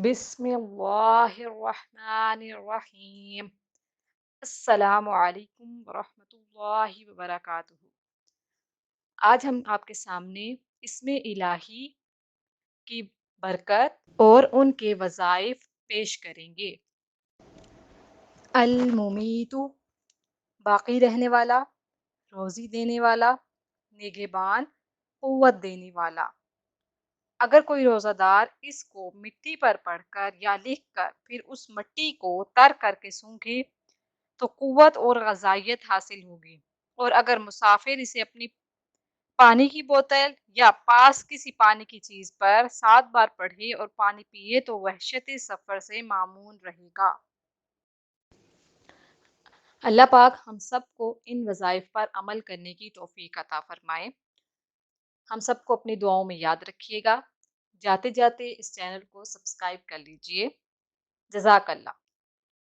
بسم اللہ الرحمن الرحیم۔ السلام علیکم ورحمۃ اللہ وبرکاتہ۔ آج ہم آپ کے سامنے اسم الہی کی برکت اور ان کے وظائف پیش کریں گے۔ الممیت، باقی رہنے والا، روزی دینے والا، نگہبان، قوت دینے والا۔ اگر کوئی روزہ دار اس کو مٹی پر پڑھ کر یا لکھ کر پھر اس مٹی کو تر کر کے سونگھے تو قوت اور غذائیت حاصل ہوگی، اور اگر مسافر اسے اپنی پانی کی بوتل یا پاس کسی پانی کی چیز پر 7 بار پڑھے اور پانی پیے تو وحشت سفر سے معمون رہے گا۔ اللہ پاک ہم سب کو ان وظائف پر عمل کرنے کی توفیق عطا فرمائے۔ ہم سب کو اپنی دعاؤں میں یاد رکھیے گا۔ جاتے جاتے اس چینل کو سبسکرائب کر لیجئے۔ جزاک اللہ۔